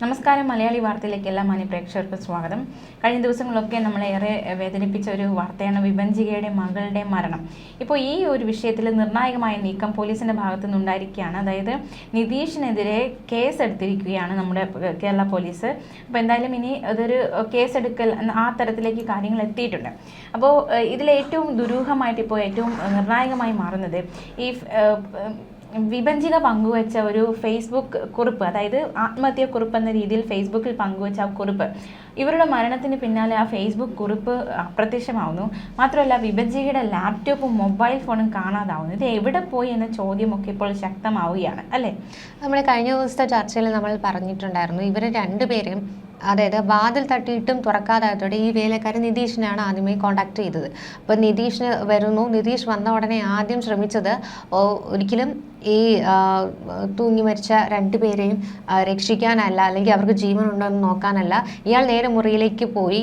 നമസ്കാരം. മലയാളി വാർത്തയിലേക്ക് എല്ലാ മാന്യപ്രേക്ഷകർക്കും സ്വാഗതം. കഴിഞ്ഞ ദിവസങ്ങളിലൊക്കെ നമ്മളേറെ വേദനിപ്പിച്ച ഒരു വാർത്തയാണ് വിഭജികയുടെ മകളുടെ മരണം. ഇപ്പോൾ ഈ ഒരു വിഷയത്തിൽ നിർണായകമായ നീക്കം പോലീസിൻ്റെ ഭാഗത്തു നിന്നുണ്ടായിരിക്കുകയാണ്. അതായത് നിതീഷിനെതിരെ കേസെടുത്തിരിക്കുകയാണ് നമ്മുടെ കേരള പോലീസ്. അപ്പോൾ എന്തായാലും ഇനി അതൊരു കേസെടുക്കൽ ആ തരത്തിലേക്ക് കാര്യങ്ങൾ എത്തിയിട്ടുണ്ട്. അപ്പോൾ ഇതിലേറ്റവും ദുരൂഹമായിട്ട് ഇപ്പോൾ ഏറ്റവും നിർണായകമായി മാറുന്നത് ഈ വിഭജിക പങ്കുവച്ച ഒരു ഫേസ്ബുക്ക് കുറിപ്പ്, അതായത് ആത്മഹത്യാക്കുറിപ്പ് എന്ന രീതിയിൽ ഫേസ്ബുക്കിൽ പങ്കുവച്ച ആ കുറിപ്പ്, ഇവരുടെ മരണത്തിന് പിന്നാലെ ആ ഫേസ്ബുക്ക് കുറിപ്പ് അപ്രത്യക്ഷമാവുന്നു. മാത്രമല്ല വിഭജികയുടെ ലാപ്ടോപ്പും മൊബൈൽ ഫോണും കാണാതാവുന്നു. ഇത് എവിടെ പോയി എന്ന ചോദ്യമൊക്കെ ഇപ്പോൾ ശക്തമാവുകയാണ് അല്ലേ? നമ്മൾ കഴിഞ്ഞ ദിവസത്തെ ചർച്ചയിൽ നമ്മൾ പറഞ്ഞിട്ടുണ്ടായിരുന്നു, ഇവർ രണ്ടുപേരും അതായത് വാതിൽ തട്ടിയിട്ടും തുറക്കാതായതോടെ ഈ വേലക്കാരൻ നിതീഷിനാണ് ആദ്യമേ കോണ്ടാക്ട് ചെയ്തത്. അപ്പോൾ നിതീഷിന് വരുന്നു. നിതീഷ് വന്ന ഉടനെ ആദ്യം ശ്രമിച്ചത് ഒരിക്കലും ഈ തൂങ്ങി മരിച്ച രണ്ടുപേരെയും രക്ഷിക്കാനല്ല, അല്ലെങ്കിൽ അവർക്ക് ജീവനുണ്ടോ എന്ന് നോക്കാനല്ല. ഇയാൾ നേരെ മുറിയിലേക്ക് പോയി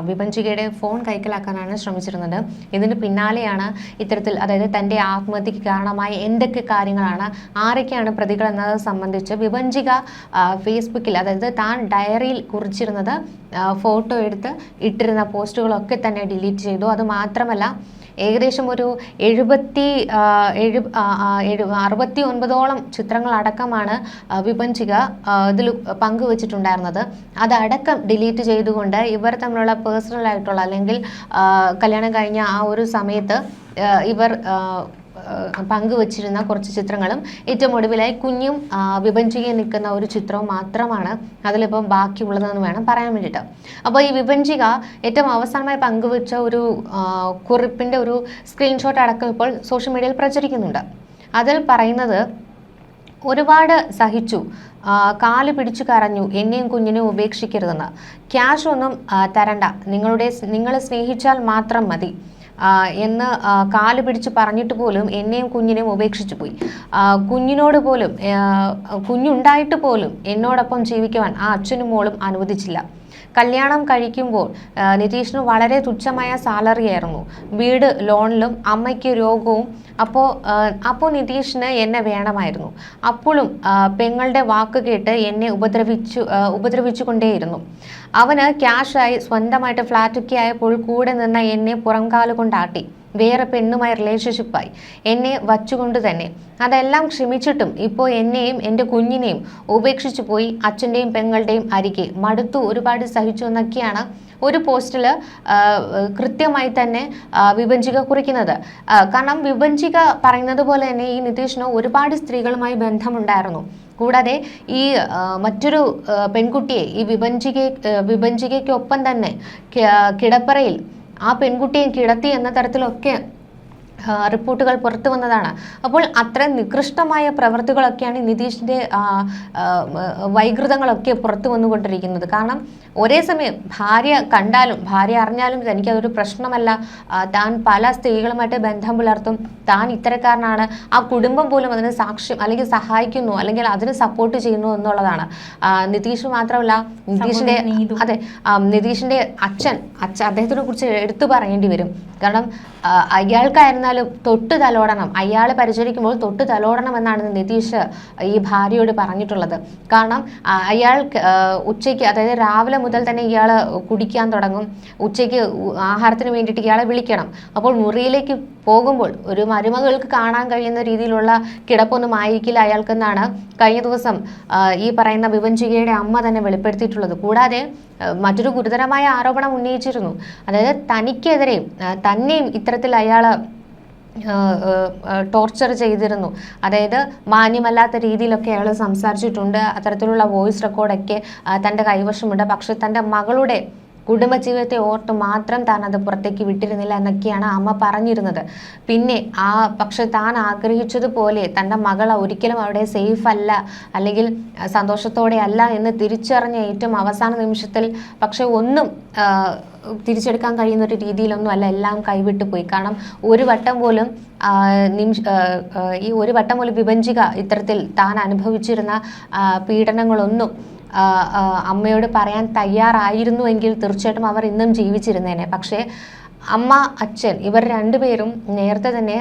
വിഭജികയുടെ ഫോൺ കൈക്കലാക്കാനാണ് ശ്രമിച്ചിരുന്നത്. ഇതിന് പിന്നാലെയാണ് ഇത്തരത്തിൽ, അതായത് തൻ്റെ ആത്മഹത്യക്ക് കാരണമായ എന്തൊക്കെ കാര്യങ്ങളാണ്, ആരൊക്കെയാണ് പ്രതികൾ എന്നത് സംബന്ധിച്ച് വിഭജിക ഫേസ്ബുക്കിൽ, അതായത് താൻ ഡയറിയിൽ കുറിച്ചിരുന്നത് ഫോട്ടോ എടുത്ത് ഇട്ടിരുന്ന പോസ്റ്റുകളൊക്കെ തന്നെ ഡിലീറ്റ് ചെയ്തു. അത് മാത്രമല്ല ഏകദേശം ഒരു 69ഓളം ചിത്രങ്ങളടക്കമാണ് വിഭജിക ഇതിൽ പങ്കുവച്ചിട്ടുണ്ടായിരുന്നത്. അതടക്കം ഡിലീറ്റ് ചെയ്തുകൊണ്ട് ഇവർ തമ്മിലുള്ള പേഴ്സണൽ ആയിട്ടുള്ള, അല്ലെങ്കിൽ കല്യാണം കഴിഞ്ഞ ആ ഒരു സമയത്ത് ഇവർ പങ്കുവച്ചിരുന്ന കുറച്ച് ചിത്രങ്ങളും ഏറ്റവും ഒടുവിലായി കുഞ്ഞും വിഭജികയും നിൽക്കുന്ന ഒരു ചിത്രവും മാത്രമാണ് അതിലിപ്പം ബാക്കിയുള്ളതെന്ന് വേണം പറയാൻ വേണ്ടിയിട്ട്. അപ്പോൾ ഈ വിഭജിക ഏറ്റവും അവസാനമായി പങ്കുവച്ച ഒരു കുറിപ്പിൻ്റെ ഒരു സ്ക്രീൻഷോട്ട് അടക്കം ഇപ്പോൾ സോഷ്യൽ മീഡിയയിൽ പ്രചരിക്കുന്നുണ്ട്. അതിൽ പറയുന്നത്, ഒരുപാട് സഹിച്ചു, കാല് പിടിച്ചു കരഞ്ഞു, എന്നെയും കുഞ്ഞിനെയും ഉപേക്ഷിക്കരുതെന്ന്. ക്യാഷ് ഒന്നും തരണ്ട, നിങ്ങളെ സ്നേഹിച്ചാൽ മാത്രം മതി എന്ന് കാല് പിടിച്ച് പറഞ്ഞിട്ട് പോലും എന്നെയും കുഞ്ഞിനെയും ഉപേക്ഷിച്ചു പോയി. കുഞ്ഞിനോട് പോലും, കുഞ്ഞുണ്ടായിട്ട് പോലും എന്നോടൊപ്പം ജീവിക്കുവാൻ ആ അച്ഛനും മോളും അനുവദിച്ചില്ല. കല്യാണം കഴിക്കുമ്പോൾ നിതീഷിന് വളരെ തുച്ഛമായ സാലറി ആയിരുന്നു, വീട് ലോണിലും അമ്മയ്ക്ക് രോഗവും. അപ്പോൾ നിതീഷിന് എന്നെ വേണമായിരുന്നു. അപ്പോഴും പെങ്ങളുടെ വാക്ക് കേട്ട് എന്നെ ഉപദ്രവിച്ചുകൊണ്ടേയിരുന്നു. അവന് ക്യാഷായി സ്വന്തമായിട്ട് ഫ്ലാറ്റൊക്കെ ആയപ്പോൾ കൂടെ നിന്ന എന്നെ പുറംകാല് കൊണ്ടാട്ടി, വേറെ പെണ്ണുമായി റിലേഷൻഷിപ്പായി, എന്നെ വച്ചുകൊണ്ട് തന്നെ. അതെല്ലാം ക്ഷമിച്ചിട്ടും ഇപ്പോൾ എന്നെയും എൻ്റെ കുഞ്ഞിനെയും ഉപേക്ഷിച്ചു പോയി, അച്ഛൻ്റെയും പെങ്ങളുടെയും അരികെ മടുത്തു, ഒരുപാട് സഹിച്ചു എന്നൊക്കെയാണ് ഒരു പോസ്റ്റിൽ കൃത്യമായി തന്നെ വിഭജിക കുറിക്കുന്നത്. കാരണം വിഭജിക പറയുന്നത് പോലെ തന്നെ ഈ നിതീഷിന് ഒരുപാട് സ്ത്രീകളുമായി ബന്ധമുണ്ടായിരുന്നു. കൂടാതെ ഈ മറ്റൊരു പെൺകുട്ടിയെ, ഈ വിഭജികയ്ക്കൊപ്പം തന്നെ കിടപ്പറയിൽ ആ പെൺകുട്ടിയെ കിടത്തി എന്ന തരത്തിലൊക്കെ റിപ്പോർട്ടുകൾ പുറത്തു വന്നതാണ്. അപ്പോൾ അത്ര നികൃഷ്ടമായ പ്രവൃത്തികളൊക്കെയാണ് നിതീഷിൻ്റെ വൈകൃതങ്ങളൊക്കെ പുറത്തു വന്നുകൊണ്ടിരിക്കുന്നത്. കാരണം ഒരേ സമയം ഭാര്യ കണ്ടാലും ഭാര്യ അറിഞ്ഞാലും തനിക്കതൊരു പ്രശ്നമല്ല, താൻ പല സ്ത്രീകളുമായിട്ട് ബന്ധം പുലർത്തും, താൻ ഇത്തരക്കാരനാണ്, ആ കുടുംബം പോലും അതിന് സാക്ഷ്യം അല്ലെങ്കിൽ സഹായിക്കുന്നു, അല്ലെങ്കിൽ അതിന് സപ്പോർട്ട് ചെയ്യുന്നു എന്നുള്ളതാണ്. നിതീഷ് മാത്രമല്ല, നിതീഷിൻ്റെ അച്ഛൻ അദ്ദേഹത്തിനെ കുറിച്ച് എടുത്തു പറയേണ്ടി വരും. കാരണം അയാൾക്കായിരുന്നാലും തൊട്ട് തലോടണം, അയാളെ പരിചരിക്കുമ്പോൾ തൊട്ട് തലോടണം എന്നാണ് നിതീഷ് ഈ ഭാര്യയോട് പറഞ്ഞിട്ടുള്ളത്. കാരണം അയാൾ ഉച്ചയ്ക്ക്, അതായത് രാവിലെ മുതൽ തന്നെ ഇയാൾ കുടിക്കാൻ തുടങ്ങും, ഉച്ചയ്ക്ക് ആഹാരത്തിന് വേണ്ടിയിട്ട് ഇയാളെ വിളിക്കണം. അപ്പോൾ മുറിയിലേക്ക് പോകുമ്പോൾ ഒരു മരുമകൾക്ക് കാണാൻ കഴിയുന്ന രീതിയിലുള്ള കിടപ്പൊന്നും ആയിരിക്കില്ല അയാൾക്കെന്നാണ് കഴിഞ്ഞ ദിവസം ഈ പറയുന്ന വിഭജികയുടെ അമ്മ തന്നെ വെളിപ്പെടുത്തിയിട്ടുള്ളത്. കൂടാതെ മറ്റൊരു ഗുരുതരമായ ആരോപണം ഉന്നയിച്ചിരുന്നു, അതായത് തനിക്കെതിരെയും തന്നെയും ഇത്തരത്തിൽ അയാൾ ടോർച്ചർ ചെയ്തിരുന്നു. അതായത് മാന്യമല്ലാത്ത രീതിയിലൊക്കെ അയാൾ സംസാരിച്ചിട്ടുണ്ട്. അത്തരത്തിലുള്ള വോയിസ് റെക്കോർഡൊക്കെ തൻ്റെ കൈവശമുണ്ട്. പക്ഷെ തൻ്റെ മകളുടെ കുടുംബജീവിതത്തെ ഓർത്ത് മാത്രം താൻ അത് പുറത്തേക്ക് വിട്ടിരുന്നില്ല എന്നൊക്കെയാണ് അമ്മ പറഞ്ഞിരുന്നത്. പിന്നെ പക്ഷെ താൻ ആഗ്രഹിച്ചതുപോലെ തൻ്റെ മകൾ ഒരിക്കലും അവിടെ സേഫ് അല്ല, അല്ലെങ്കിൽ സന്തോഷത്തോടെ അല്ല എന്ന് തിരിച്ചറിഞ്ഞ ഏറ്റവും അവസാന നിമിഷത്തിൽ പക്ഷെ ഒന്നും തിരിച്ചെടുക്കാൻ കഴിയുന്ന ഒരു രീതിയിലൊന്നും അല്ല, എല്ലാം കൈവിട്ടു പോയി. കാരണം ഒരു വട്ടം പോലും വിഭജിക ഇത്തരത്തിൽ താൻ അനുഭവിച്ചിരുന്ന പീഡനങ്ങളൊന്നും അമ്മയോട് പറയാൻ തയ്യാറായിരുന്നുവെങ്കിൽ തീർച്ചയായിട്ടും അവർ ഇന്നും ജീവിച്ചിരുന്നേനെ. പക്ഷേ അമ്മ അച്ഛൻ ഇവർ രണ്ടുപേരും നേരത്തെ തന്നെ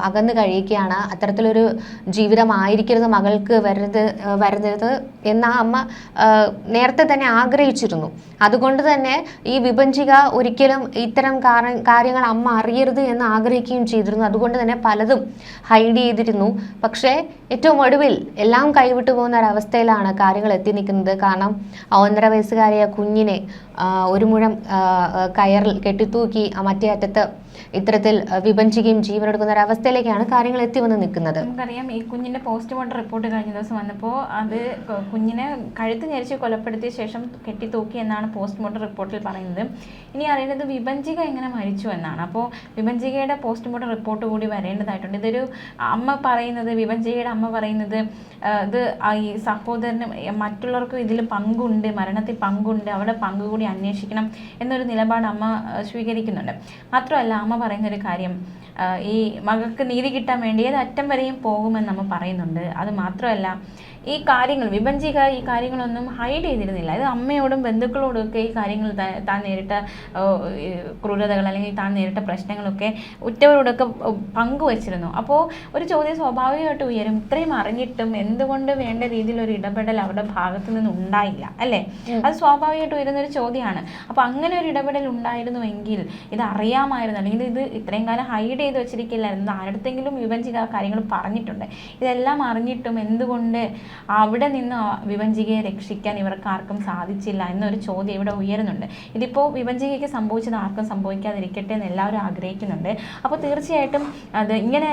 അകന്നു കഴിയുകയാണ്. അത്തരത്തിലൊരു ജീവിതമായിരിക്കരുത് മകൾക്ക് വരുന്നത് എന്ന് ആ അമ്മ നേരത്തെ തന്നെ ആഗ്രഹിച്ചിരുന്നു. അതുകൊണ്ട് തന്നെ ഈ വിഭജിക ഒരിക്കലും ഇത്തരം കാര്യങ്ങൾ അമ്മ അറിയരുത് എന്ന് ആഗ്രഹിക്കുകയും ചെയ്തിരുന്നു. അതുകൊണ്ട് തന്നെ പലതും ഹൈഡ് ചെയ്തിരുന്നു. പക്ഷേ ഏറ്റവും ഒടുവിൽ എല്ലാം കൈവിട്ടു പോകുന്ന ഒരവസ്ഥയിലാണ് കാര്യങ്ങൾ എത്തി നിൽക്കുന്നത്. കാരണം 1.5 വയസ്സുകാരിയ കുഞ്ഞിനെ ഒരു മുഴം കയറിൽ കെട്ടിത്തൂക്കി മറ്റേ അറ്റത്ത് ഇത്തരത്തിൽ വിഭജിക്കുകയും ജീവനെടുക്കുന്ന ഒരു അവസ്ഥയിലേക്കാണ് കാര്യങ്ങൾ എത്തി വന്ന് നിൽക്കുന്നത്. നമുക്കറിയാം, ഈ കുഞ്ഞിന്റെ പോസ്റ്റ്മോർട്ടം റിപ്പോർട്ട് കഴിഞ്ഞ ദിവസം വന്നപ്പോൾ അത് കുഞ്ഞിനെ കഴുത്ത് ഞെരിച്ച് കൊലപ്പെടുത്തിയ ശേഷം കെട്ടിത്തൂക്കി എന്നാണ് പോസ്റ്റ്മോർട്ടം റിപ്പോർട്ടിൽ പറയുന്നത്. ഇനി അറിയുന്നത് വിഭജിക എങ്ങനെ മരിച്ചു എന്നാണ്. അപ്പോൾ വിഭജികയുടെ പോസ്റ്റ്മോർട്ടം റിപ്പോർട്ട് കൂടി വരേണ്ടതായിട്ടുണ്ട്. ഇതൊരു അമ്മ പറയുന്നത്, വിഭജികയുടെ അമ്മ പറയുന്നത് ഇത് ഈ സഹോദരന് മറ്റുള്ളവർക്കും ഇതിൽ പങ്കുണ്ട്, മരണത്തിൽ പങ്കുണ്ട്, അവിടെ പങ്ക് കൂടി അന്വേഷിക്കണം എന്നൊരു നിലപാട് അമ്മ സ്വീകരിക്കുന്നുണ്ട്. മാത്രമല്ല അമ്മ പറയുന്നൊരു കാര്യം, ഈ മകൾക്ക് നീതി കിട്ടാൻ വേണ്ടി ഏത് അറ്റം വരെയും പോകുമെന്ന് അമ്മ പറയുന്നുണ്ട്. അത് മാത്രമല്ല ഈ കാര്യങ്ങൾ വിഭജിക ഈ കാര്യങ്ങളൊന്നും ഹൈഡ് ചെയ്തിരുന്നില്ല. ഇത് അമ്മയോടും ബന്ധുക്കളോടും ഒക്കെ ഈ കാര്യങ്ങൾ താൻ നേരിട്ട ക്രൂരതകൾ അല്ലെങ്കിൽ താൻ നേരിട്ട പ്രശ്നങ്ങളൊക്കെ ഉറ്റവരോടൊക്കെ പങ്കുവച്ചിരുന്നു. അപ്പോൾ ഒരു ചോദ്യം സ്വാഭാവികമായിട്ട് ഉയരും, ഇത്രയും അറിഞ്ഞിട്ടും എന്തുകൊണ്ട് വേണ്ട രീതിയിലൊരു ഇടപെടൽ അവരുടെ ഭാഗത്തു നിന്ന് ഉണ്ടായില്ല, അല്ലേ? അത് സ്വാഭാവികമായിട്ട് ഉയരുന്നൊരു ചോദ്യമാണ്. അപ്പോൾ അങ്ങനെ ഒരു ഇടപെടൽ ഉണ്ടായിരുന്നുവെങ്കിൽ ഇത് അറിയാമായിരുന്നു, അല്ലെങ്കിൽ ഇത് ഇത്രയും കാലം ഹൈഡ് ചെയ്ത് വെച്ചിരിക്കില്ലായിരുന്നു. ആരുടെങ്കിലും വിഭജിക കാര്യങ്ങൾ പറഞ്ഞിട്ടുണ്ട്. ഇതെല്ലാം അറിഞ്ഞിട്ടും എന്തുകൊണ്ട് അവിടെ നിന്ന് വിഭജികയെ രക്ഷിക്കാൻ ഇവർക്ക് ആർക്കും സാധിച്ചില്ല എന്നൊരു ചോദ്യം ഇവിടെ ഉയരുന്നുണ്ട്. ഇതിപ്പോൾ വിഭജികയ്ക്ക് സംഭവിച്ചത് ആർക്കും സംഭവിക്കാതിരിക്കട്ടെ എന്ന് എല്ലാവരും ആഗ്രഹിക്കുന്നുണ്ട്. അപ്പോൾ തീർച്ചയായിട്ടും അത് ഇങ്ങനെ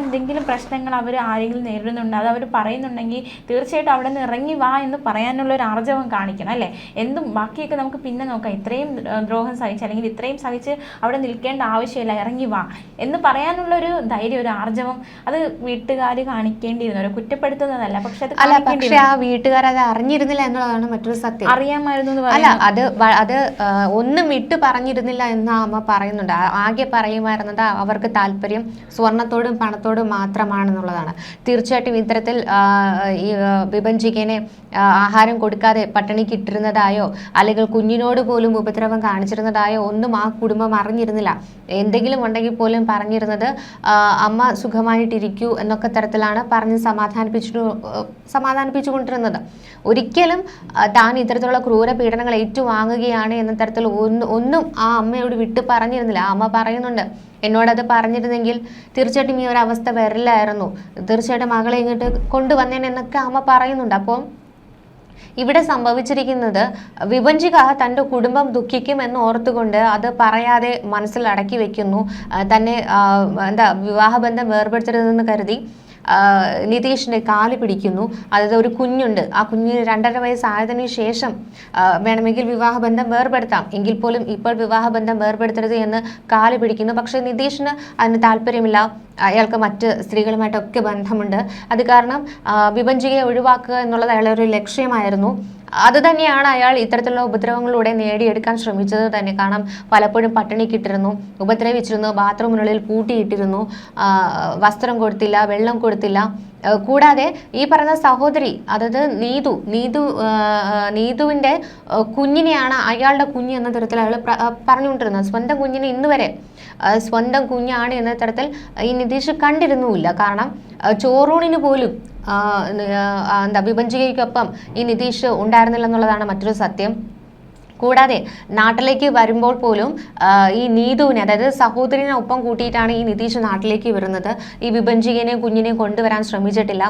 എന്തെങ്കിലും പ്രശ്നങ്ങൾ അവർ ആരെങ്കിലും നേരിടുന്നുണ്ട്, അത് അവർ പറയുന്നുണ്ടെങ്കിൽ തീർച്ചയായിട്ടും അവിടെ നിന്ന് ഇറങ്ങി വാ എന്ന് പറയാനുള്ള ഒരു ആർജവം കാണിക്കണം, അല്ലേ? എന്തും ബാക്കിയൊക്കെ നമുക്ക് പിന്നെ നോക്കാം. ഇത്രയും ദ്രോഹം സഹിച്ച് അല്ലെങ്കിൽ ഇത്രയും സഹിച്ച് അവിടെ നിൽക്കേണ്ട ആവശ്യമില്ല, ഇറങ്ങി വാ എന്ന് പറയാനുള്ളൊരു ധൈര്യം, ഒരു ആർജവം അത് വീട്ടുകാർ കാണിക്കേണ്ടിയിരുന്നു. ഒരു കുറ്റപ്പെടുത്തുന്നതല്ല, പക്ഷെ പക്ഷെ ആ വീട്ടുകാർ അത് അറിഞ്ഞിരുന്നില്ല എന്നുള്ളതാണ് മറ്റൊരു സത്യം. അറിയാമായിരുന്നു അല്ല, അത് ഒന്നും വിട്ട് പറഞ്ഞിരുന്നില്ല എന്ന് അമ്മ പറയുന്നുണ്ട്. ആകെ പറയുമായിരുന്നത് അവർക്ക് താല്പര്യം സ്വർണത്തോടും പണത്തോടും മാത്രമാണെന്നുള്ളതാണ്. തീർച്ചയായിട്ടും ഇത്തരത്തിൽ ഈ വിഭജികനെ ആഹാരം കൊടുക്കാതെ പട്ടിണിക്ക് ഇട്ടിരുന്നതായോ അല്ലെങ്കിൽ കുഞ്ഞിനോട് പോലും ഉപദ്രവം കാണിച്ചിരുന്നതായോ ഒന്നും ആ കുടുംബം അറിഞ്ഞിരുന്നില്ല. എന്തെങ്കിലും ഉണ്ടെങ്കിൽ പോലും പറഞ്ഞിരുന്നത് അമ്മ സുഖമായിട്ടിരിക്കൂ എന്നൊക്കെ തരത്തിലാണ് പറഞ്ഞ് സമാധാനിപ്പിച്ചുകൊണ്ടിരുന്നത്. ഒരിക്കലും താൻ ഇത്തരത്തിലുള്ള ക്രൂര പീഡനങ്ങൾ ഏറ്റുവാങ്ങുകയാണ് എന്ന തരത്തിൽ ഒന്നും ആ അമ്മയോട് വിട്ട് പറഞ്ഞിരുന്നില്ല. ആ അമ്മ പറയുന്നുണ്ട്, എന്നോടത് പറഞ്ഞിരുന്നെങ്കിൽ തീർച്ചയായിട്ടും ഈ ഒരു അവസ്ഥ വരില്ലായിരുന്നു, തീർച്ചയായിട്ടും മകളെ ഇങ്ങോട്ട് കൊണ്ടുവന്നേനെന്നൊക്കെ അമ്മ പറയുന്നുണ്ട്. അപ്പോൾ ഇവിടെ സംഭവിച്ചിരിക്കുന്നത് വിഭജിക തൻ്റെ കുടുംബം ദുഃഖിക്കുമെന്ന് ഓർത്തുകൊണ്ട് അത് പറയാതെ മനസ്സിൽ അടക്കി വെക്കുന്നു. തന്നെ വിവാഹബന്ധം വേർപെടുത്തരുതെന്ന് കരുതി നിതീഷിൻ്റെ കാല് പിടിക്കുന്നു. അതായത് ഒരു കുഞ്ഞുണ്ട്, ആ കുഞ്ഞിന് 2.5 വയസ്സായതിനു ശേഷം വേണമെങ്കിൽ വിവാഹബന്ധം വേർപെടുത്താം, എങ്കിൽ പോലും ഇപ്പോൾ വിവാഹബന്ധം വേർപെടുത്തരുത് എന്ന് കാല് പിടിക്കുന്നു. പക്ഷേ നിതീഷിന് അതിന് താല്പര്യമില്ല. അയാൾക്ക് മറ്റ് സ്ത്രീകളുമായിട്ടൊക്കെ ബന്ധമുണ്ട്. അത് കാരണം വിഭജികയെ ഒഴിവാക്കുക എന്നുള്ളത് അയാളുടെ ഒരു ലക്ഷ്യമായിരുന്നു. അത് തന്നെയാണ് അയാൾ ഇത്തരത്തിലുള്ള ഉപദ്രവങ്ങളിലൂടെ നേടിയെടുക്കാൻ ശ്രമിച്ചത് തന്നെ. കാരണം പലപ്പോഴും പട്ടിണിക്കിട്ടിരുന്നു, ഉപദ്രവിച്ചിരുന്നു, ബാത്റൂമിനുള്ളിൽ പൂട്ടിയിട്ടിരുന്നു, വസ്ത്രം കൊടുത്തില്ല, വെള്ളം കൊടുത്തില്ല. കൂടാതെ ഈ പറയുന്ന സഹോദരി, അതായത് നീതുവിൻ്റെ കുഞ്ഞിനെയാണ് അയാളുടെ കുഞ്ഞ് എന്ന തരത്തിൽ അയാൾ പറഞ്ഞുകൊണ്ടിരുന്നത്. സ്വന്തം കുഞ്ഞിനെ ഇന്ന് വരെ സ്വന്തം കുഞ്ഞാണ് എന്ന തരത്തിൽ ഈ നിതീഷ് കണ്ടിരുന്നുമില്ല. കാരണം ചോറൂണിന് പോലും വിഭജികയ്ക്കൊപ്പം ഈ നിതീഷ് ഉണ്ടായിരുന്നില്ല എന്നുള്ളതാണ് മറ്റൊരു സത്യം. കൂടാതെ നാട്ടിലേക്ക് വരുമ്പോൾ പോലും ഈ നീതുവിനെ, അതായത് സഹോദരനെ ഒപ്പം കൂട്ടിയിട്ടാണ് ഈ നിതീഷ് നാട്ടിലേക്ക് വരുന്നത്. ഈ വിഭജികനെയും കുഞ്ഞിനെയും കൊണ്ടുവരാൻ ശ്രമിച്ചിട്ടില്ല.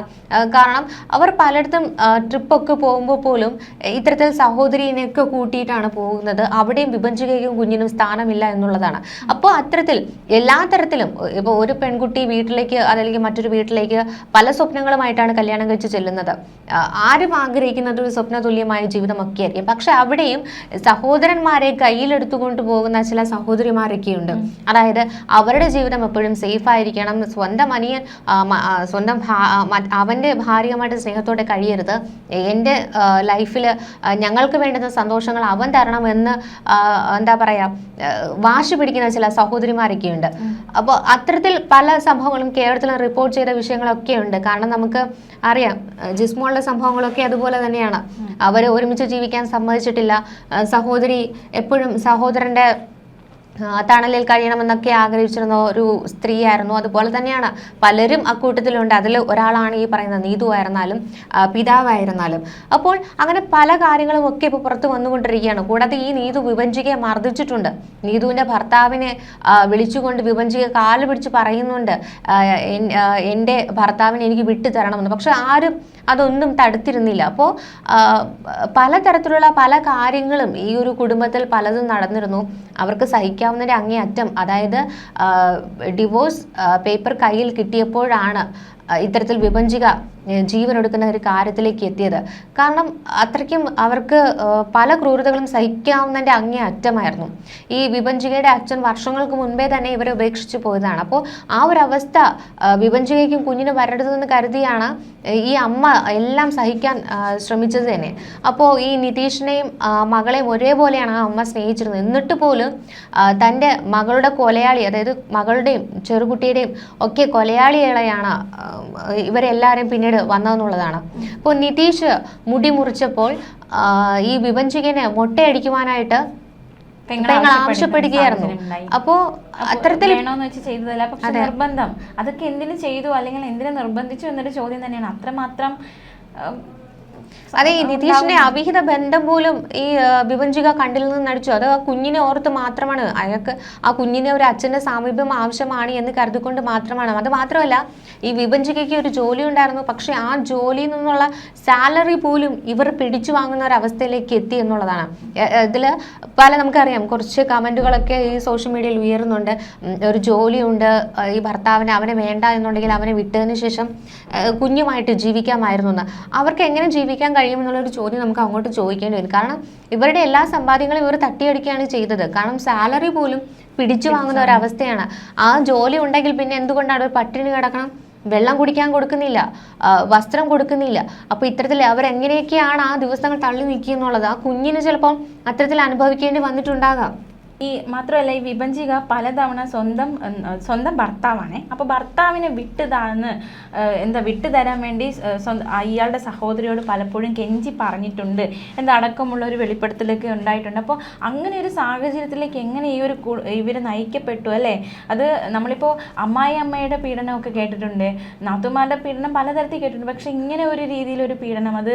കാരണം അവർ പലയിടത്തും ട്രിപ്പൊക്കെ പോകുമ്പോൾ പോലും ഇത്തരത്തിൽ സഹോദരിനെയൊക്കെ കൂട്ടിയിട്ടാണ് പോകുന്നത്. അവിടെയും വിഭജികയ്ക്കും കുഞ്ഞിനും സ്ഥാനമില്ല എന്നുള്ളതാണ്. അപ്പോൾ അത്തരത്തിൽ എല്ലാ തരത്തിലും ഇപ്പോൾ ഒരു പെൺകുട്ടി വീട്ടിലേക്ക് അതല്ലെങ്കിൽ മറ്റൊരു വീട്ടിലേക്ക് പല സ്വപ്നങ്ങളുമായിട്ടാണ് കല്യാണം കഴിച്ച് ചെല്ലുന്നത്. ആരും ആഗ്രഹിക്കുന്നത് ഒരു സ്വപ്ന തുല്യമായ ജീവിതമൊക്കെ ആയിരിക്കും. പക്ഷെ അവിടെയും സഹോദരന്മാരെ കയ്യിലെടുത്തുകൊണ്ട് പോകുന്ന ചില സഹോദരിമാരൊക്കെയുണ്ട്. അതായത് അവരുടെ ജീവിതം എപ്പോഴും സേഫ് ആയിരിക്കണം, സ്വന്തം അനിയൻ അവൻ്റെ ഭാര്യയുമായിട്ട് സ്നേഹത്തോടെ കഴിയരുത്, എൻ്റെ ലൈഫിൽ ഞങ്ങൾക്ക് വേണ്ടുന്ന സന്തോഷങ്ങൾ അവൻ തരണമെന്ന് വാശി പിടിക്കുന്ന ചില സഹോദരിമാരൊക്കെയുണ്ട്. അപ്പോൾ അത്തരത്തിൽ പല സംഭവങ്ങളും കേരളത്തിൽ റിപ്പോർട്ട് ചെയ്ത വിഷയങ്ങളൊക്കെ ഉണ്ട്. കാരണം നമുക്ക് അറിയാം, ജിസ്മോളുടെ സംഭവങ്ങളൊക്കെ അതുപോലെ തന്നെയാണ്. അവർ ഒരുമിച്ച് ജീവിക്കാൻ സമ്മതിച്ചിട്ടില്ല. സഹോദരി എപ്പോഴും സഹോദരൻ്റെ തണലിൽ കഴിയണമെന്നൊക്കെ ആഗ്രഹിച്ചിരുന്ന ഒരു സ്ത്രീയായിരുന്നു. അതുപോലെ തന്നെയാണ് പലരും അക്കൂട്ടത്തിലുണ്ട്. അതിൽ ഒരാളാണ് ഈ പറയുന്ന നീതു ആയിരുന്നാലും പിതാവായിരുന്നാലും. അപ്പോൾ അങ്ങനെ പല കാര്യങ്ങളും ഒക്കെ ഇപ്പോൾ പുറത്ത് വന്നുകൊണ്ടിരിക്കുകയാണ്. കൂടാതെ ഈ നീതു വിഭജികയെ മർദ്ദിച്ചിട്ടുണ്ട്. നീതുവിൻ്റെ ഭർത്താവിനെ വിളിച്ചുകൊണ്ട് വിഭജിക കാല് പിടിച്ച് പറയുന്നുണ്ട്, എൻ്റെ ഭർത്താവിനെ എനിക്ക് വിട്ടു തരണമെന്ന്. പക്ഷെ ആരും അതൊന്നും തടുത്തിരുന്നില്ല. അപ്പോൾ പലതരത്തിലുള്ള പല കാര്യങ്ങളും ഈ ഒരു കുടുംബത്തിൽ പലതും നടന്നിരുന്നു. അവർക്ക് സഹിക്കാവുന്നതിൻ്റെ അങ്ങേ അറ്റം, അതായത് ഡിവോഴ്സ് പേപ്പർ കയ്യിൽ കിട്ടിയപ്പോഴാണ് ഇത്തരത്തിൽ വിഭജിക ജീവനൊടുക്കുന്ന ഒരു കാര്യത്തിലേക്ക് എത്തിയത്. കാരണം അത്രയ്ക്കും അവർക്ക് പല ക്രൂരതകളും സഹിക്കാവുന്നതിൻ്റെ അങ്ങേ അറ്റമായിരുന്നു. ഈ വിഭജികയുടെ അച്ഛൻ വർഷങ്ങൾക്ക് മുൻപേ തന്നെ ഇവരെ ഉപേക്ഷിച്ച് പോയതാണ്. അപ്പോൾ ആ ഒരു അവസ്ഥ വിഭജികയ്ക്കും കുഞ്ഞിന് വരരുതെന്ന് കരുതിയാണ് ഈ അമ്മ എല്ലാം സഹിക്കാൻ ശ്രമിച്ചത് തന്നെ. അപ്പോൾ ഈ നിതീഷിനെയും മകളെയും ഒരേപോലെയാണ് ആ അമ്മ സ്നേഹിച്ചിരുന്നത്. എന്നിട്ട് പോലും തൻ്റെ മകളുടെ കൊലയാളി, അതായത് മകളുടെയും ചെറുകുട്ടിയുടെയും ഒക്കെ കൊലയാളികളെയാണ് ഇവരെല്ലാവരും പിന്നീട് വന്നതെന്നുള്ളതാണ്. അപ്പോൾ നിതീഷ് മുടി മുറിച്ചപ്പോൾ ഈ വിഭജികനെ മൊട്ടയടിക്കുവാനായിട്ട് പെങ്ങൾ ആവശ്യപ്പെടുകയായിരുന്നു. അപ്പോ അത്തരത്തിൽ വേണോന്ന് വെച്ച് ചെയ്തതല്ല, പക്ഷെ നിർബന്ധം അതൊക്കെ എന്തിനു ചെയ്തു അല്ലെങ്കിൽ എന്തിനു നിർബന്ധിച്ചു എന്നൊരു ചോദ്യം തന്നെയാണ്. അത്രമാത്രം അതെ, ഈ നിതീഷിന്റെ അവിഹിത ബന്ധം പോലും ഈ വിഭജിക കണ്ടിൽ നിന്ന് നടിച്ചു. അത് ആ കുഞ്ഞിനെ ഓർത്ത് മാത്രമാണ്. അയാൾക്ക് ആ കുഞ്ഞിനെ ഒരു അച്ഛന്റെ സാമീപ്യം ആവശ്യമാണ് എന്ന് കരുതിക്കൊണ്ട് മാത്രമാണ്. അത് മാത്രമല്ല, ഈ വിഭജികയ്ക്ക് ഒരു ജോലി ഉണ്ടായിരുന്നു. പക്ഷെ ആ ജോലിയിൽ നിന്നുള്ള സാലറി പോലും ഇവർ പിടിച്ചു വാങ്ങുന്ന ഒരു അവസ്ഥയിലേക്ക് എത്തി എന്നുള്ളതാണ്. ഇതിൽ നമുക്കറിയാം, കുറച്ച് കമന്റുകളൊക്കെ ഈ സോഷ്യൽ മീഡിയയിൽ ഉയരുന്നുണ്ട്. ഒരു ജോലിയുണ്ട്, ഈ ഭർത്താവിന് അവനെ വേണ്ട എന്നുണ്ടെങ്കിൽ അവനെ വിട്ടതിന് ശേഷം കുഞ്ഞുമായിട്ട് ജീവിക്കാമായിരുന്നു എന്ന്. അവർക്ക് എങ്ങനെ ജീവിക്കാൻ കഴിയുമെന്നുള്ളൊരു ചോദ്യം നമുക്ക് അങ്ങോട്ട് ചോദിക്കേണ്ടി വരും. കാരണം ഇവരുടെ എല്ലാ സമ്പാദ്യങ്ങളും ഇവർ തട്ടിയടിക്കുകയാണ് ചെയ്തത്. കാരണം സാലറി പോലും പിടിച്ചു വാങ്ങുന്ന ഒരവസ്ഥയാണ്. ആ ജോലി ഉണ്ടെങ്കിൽ പിന്നെ എന്തുകൊണ്ടാണ് ഒരു പട്ടിണി കിടക്കണം? വെള്ളം കുടിക്കാൻ കൊടുക്കുന്നില്ല, വസ്ത്രം കൊടുക്കുന്നില്ല. അപ്പോൾ ഇത്തരത്തിൽ അവരെങ്ങനെയൊക്കെയാണ് ആ ദിവസങ്ങൾ തള്ളി നീക്കുക എന്നുള്ളത് ആ കുഞ്ഞിന് ചിലപ്പം അത്തരത്തിൽ അനുഭവിക്കേണ്ടി വന്നിട്ടുണ്ടാകാം. ഈ മാത്രമല്ല, ഈ വിഭജിക പലതവണ സ്വന്തം ഭർത്താവാണ്. അപ്പോൾ ഭർത്താവിനെ വിട്ടുതരാൻ വേണ്ടി ഇയാളുടെ സഹോദരിയോട് പലപ്പോഴും കെഞ്ചി പറഞ്ഞിട്ടുണ്ട് എന്നടക്കമുള്ള ഒരു വെളിപ്പെടുത്തലൊക്കെ ഉണ്ടായിട്ടുണ്ട്. അപ്പോൾ അങ്ങനെ ഒരു സാഹചര്യത്തിലേക്ക് എങ്ങനെ ഇവർ നയിക്കപ്പെട്ടു അല്ലേ? അത് നമ്മളിപ്പോൾ അമ്മയുടെ പീഡനമൊക്കെ കേട്ടിട്ടുണ്ട്, നാത്തുമാരുടെ പീഡനം പലതരത്തിൽ കേട്ടിട്ടുണ്ട്. പക്ഷെ ഇങ്ങനെ ഒരു രീതിയിലൊരു പീഡനം, അത്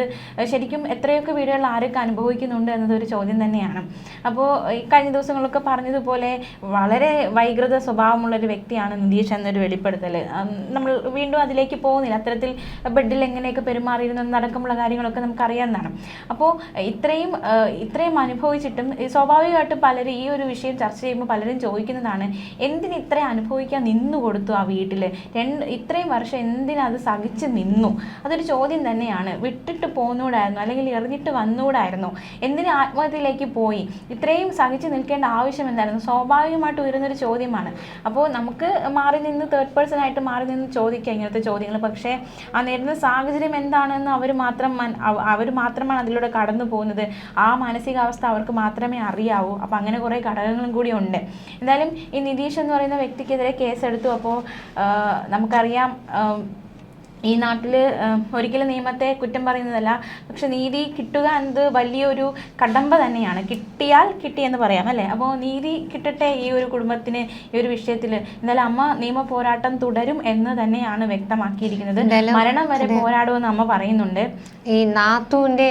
ശരിക്കും എത്രയൊക്കെ വീടുകളിൽ ആരൊക്കെ അനുഭവിക്കുന്നുണ്ട് എന്നതൊരു ചോദ്യം തന്നെയാണ്. അപ്പോൾ ഈ കഴിഞ്ഞ ദിവസങ്ങൾ പറഞ്ഞതുപോലെ വളരെ വൈകൃത സ്വഭാവമുള്ളൊരു വ്യക്തിയാണ് നിതീഷ് എന്നൊരു വെളിപ്പെടുത്തൽ. നമ്മൾ വീണ്ടും അതിലേക്ക് പോകുന്നില്ല. അത്തരത്തിൽ ബെഡിൽ എങ്ങനെയൊക്കെ പെരുമാറിയിരുന്നു എന്നടക്കമുള്ള കാര്യങ്ങളൊക്കെ നമുക്കറിയാവുന്നതാണ്. അപ്പോൾ ഇത്രയും അനുഭവിച്ചിട്ടും സ്വാഭാവികമായിട്ടും പലരും ഈ ഒരു വിഷയം ചർച്ച ചെയ്യുമ്പോൾ പലരും ചോദിക്കുന്നതാണ്, എന്തിന് ഇത്രയും അനുഭവിക്കാൻ നിന്നു കൊടുത്തു ആ വീട്ടിൽ? ഇത്രയും വർഷം എന്തിനത് സഹിച്ച് നിന്നു? അതൊരു ചോദ്യം തന്നെയാണ്. വിട്ടിട്ട് പോന്നൂടായിരുന്നു, അല്ലെങ്കിൽ എറിഞ്ഞിട്ട് വന്നൂടായിരുന്നു? എന്തിന് ആത്മഹത്യയിലേക്ക് പോയി? ഇത്രയും സഹിച്ച് നിൽക്കേണ്ട ആവശ്യം എന്തായിരുന്നു? സ്വാഭാവികമായിട്ട് ഉയരുന്നൊരു ചോദ്യമാണ്. അപ്പോൾ നമുക്ക് തേർഡ് പേഴ്സൺ ആയിട്ട് മാറി നിന്ന് ചോദിക്കാം ഇങ്ങനത്തെ ചോദ്യങ്ങൾ. പക്ഷേ ആ നേരിടുന്ന സാഹചര്യം എന്താണെന്ന് അവർ മാത്രമാണ് അതിലൂടെ കടന്നു പോകുന്നത്. ആ മാനസികാവസ്ഥ അവർക്ക് മാത്രമേ അറിയാവൂ. അപ്പോൾ അങ്ങനെ കുറേ ഘടകങ്ങളും കൂടി ഉണ്ട്. എന്തായാലും ഈ നിതീഷ് എന്ന് പറയുന്ന വ്യക്തിക്കെതിരെ കേസെടുത്തു. അപ്പോൾ നമുക്കറിയാം, ഈ നാട്ടിൽ ഒരിക്കലും നിയമത്തെ കുറ്റം പറയുന്നതല്ല, പക്ഷെ നീതി കിട്ടുക എന്നത് വലിയൊരു കടമ്പ തന്നെയാണ്. കിട്ടിയാൽ കിട്ടിയെന്ന് പറയാം അല്ലേ? അപ്പോൾ നീതി കിട്ടട്ടെ ഈ ഒരു കുടുംബത്തിന്, ഈ ഒരു വിഷയത്തിൽ. എന്തായാലും അമ്മ നിയമ പോരാട്ടം തുടരും എന്ന് തന്നെയാണ് വ്യക്തമാക്കിയിരിക്കുന്നത്. മരണം വരെ പോരാടുമെന്ന് അമ്മ പറയുന്നുണ്ട്. ഈ നാത്തുവിൻ്റെ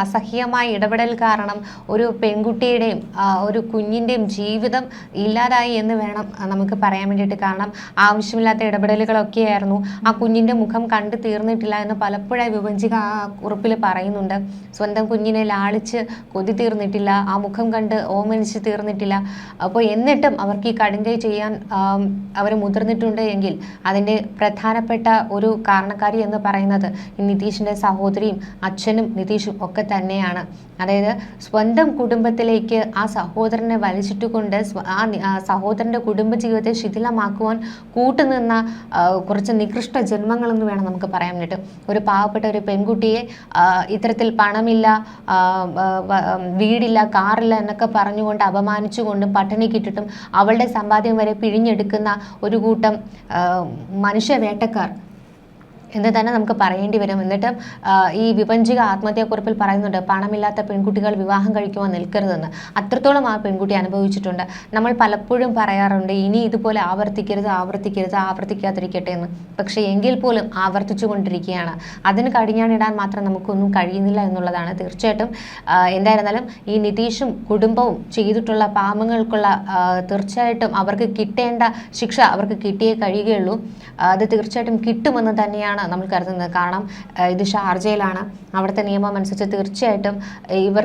അസഹ്യമായ ഇടപെടൽ കാരണം ഒരു പെൺകുട്ടിയുടെയും ഒരു കുഞ്ഞിൻ്റെയും ജീവിതം ഇല്ലാതായി എന്ന് വേണം നമുക്ക് പറയാൻ വേണ്ടിയിട്ട്. കാരണം ആവശ്യമില്ലാത്ത ഇടപെടലുകളൊക്കെ ആയിരുന്നു. ആ കുഞ്ഞിൻ്റെ മുഖം കണ്ടു തീർന്നിട്ടില്ല എന്ന് പലപ്പോഴായി വിഭജിക ആ കുറിപ്പിൽ പറയുന്നുണ്ട്. സ്വന്തം കുഞ്ഞിനെ ലാളിച്ച് കൊതി തീർന്നിട്ടില്ല, ആ മുഖം കണ്ട് ഓമനിച്ച് തീർന്നിട്ടില്ല. അപ്പോൾ എന്നിട്ടും അവർക്ക് ഈ കടുങ്കൈ ചെയ്യാൻ അവർ മുതിർന്നിട്ടുണ്ട് എങ്കിൽ അതിൻ്റെ പ്രധാനപ്പെട്ട ഒരു കാരണക്കാരി എന്ന് പറയുന്നത് നിതീഷിൻ്റെ സഹോദരിയും അച്ഛനും നിതീഷും ഒക്കെ തന്നെയാണ്. അതായത് സ്വന്തം കുടുംബത്തിലേക്ക് ആ സഹോദരനെ വലിച്ചിട്ടുകൊണ്ട് ആ സഹോദരൻ്റെ കുടുംബജീവിതത്തെ ശിഥിലമാക്കുവാൻ കൂട്ടുനിന്ന കുറച്ച് നികൃഷ്ട ജന്മങ്ങളെന്ന് വേണം നമുക്ക് പറയാൻ വേണ്ടിയിട്ട്. ഒരു പാവപ്പെട്ട ഒരു പെൺകുട്ടിയെ ഇത്തരത്തിൽ പണമില്ല, വീടില്ല, കാറില്ല എന്നൊക്കെ പറഞ്ഞുകൊണ്ട് അപമാനിച്ചുകൊണ്ടും പട്ടിണിക്കിട്ടിട്ടും അവളുടെ സമ്പാദ്യം വരെ പിഴിഞ്ഞെടുക്കുന്ന ഒരു കൂട്ടം മനുഷ്യവേട്ടക്കാർ എന്ന് തന്നെ നമുക്ക് പറയേണ്ടി വരും. എന്നിട്ടും ഈ വിഭജിക ആത്മഹത്യാക്കുറിപ്പിൽ പറയുന്നുണ്ട്, പണമില്ലാത്ത പെൺകുട്ടികൾ വിവാഹം കഴിക്കുവാൻ നിൽക്കരുതെന്ന്. അത്രത്തോളം ആ പെൺകുട്ടി അനുഭവിച്ചിട്ടുണ്ട്. നമ്മൾ പലപ്പോഴും പറയാറുണ്ട്, ഇനി ഇതുപോലെ ആവർത്തിക്കാതിരിക്കട്ടെ എന്ന്. പക്ഷേ എങ്കിൽ പോലും ആവർത്തിച്ചു കൊണ്ടിരിക്കുകയാണ്. അതിന് കടിഞ്ഞാണിടാൻ മാത്രം നമുക്കൊന്നും കഴിയുന്നില്ല എന്നുള്ളതാണ്. തീർച്ചയായിട്ടും എന്തായിരുന്നാലും ഈ നിതീഷും കുടുംബവും ചെയ്തിട്ടുള്ള പാപങ്ങൾക്കുള്ള തീർച്ചയായിട്ടും അവർക്ക് കിട്ടേണ്ട ശിക്ഷ അവർക്ക് കിട്ടിയേ കഴിയുകയുള്ളൂ. അത് തീർച്ചയായിട്ടും കിട്ടുമെന്ന് തന്നെയാണ് നമ്മൾ കരുതുന്നത്. കാരണം ഇത് ഷാർജയിലാണ്. അവിടുത്തെ നിയമം അനുസരിച്ച് തീർച്ചയായിട്ടും ഇവർ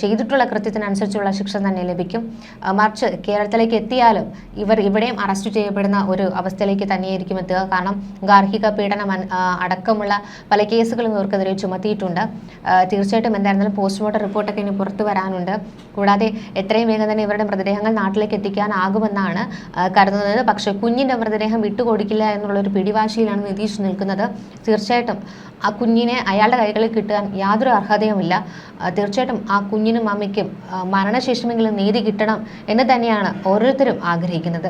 ചെയ്തിട്ടുള്ള കൃത്യത്തിനനുസരിച്ചുള്ള ശിക്ഷ തന്നെ ലഭിക്കും. മറിച്ച് കേരളത്തിലേക്ക് എത്തിയാലും ഇവർ ഇവിടെയും അറസ്റ്റ് ചെയ്യപ്പെടുന്ന ഒരു അവസ്ഥയിലേക്ക് തന്നെയായിരിക്കും എത്തുക. കാരണം ഗാർഹിക പീഡനം അടക്കമുള്ള പല കേസുകളും ഇവർക്കെതിരെ ചുമത്തിയിട്ടുണ്ട്. തീർച്ചയായിട്ടും എന്തായിരുന്നാലും പോസ്റ്റ്മോർട്ടം റിപ്പോർട്ടൊക്കെ ഇനി പുറത്തു വരാനുണ്ട്. കൂടാതെ എത്രയും വേഗം തന്നെ ഇവരുടെ മൃതദേഹങ്ങൾ നാട്ടിലേക്ക് എത്തിക്കാനാകുമെന്നാണ് കരുതുന്നത്. പക്ഷേ കുഞ്ഞിൻ്റെ മൃതദേഹം വിട്ടുകൊടുക്കില്ല എന്നുള്ളൊരു പിടിവാശിയിലാണ് നിതീഷ് നിൽക്കുന്നത്. തീർച്ചയായിട്ടും ആ കുഞ്ഞിനെ അയാളുടെ കൈകളിൽ കിട്ടാൻ യാതൊരു അർഹതയുമില്ല. തീർച്ചയായിട്ടും ആ കുഞ്ഞിനും അമ്മയ്ക്കും മരണശേഷമെങ്കിലും നീതി കിട്ടണം എന്ന് തന്നെയാണ് ഓരോരുത്തരും ആഗ്രഹിക്കുന്നത്.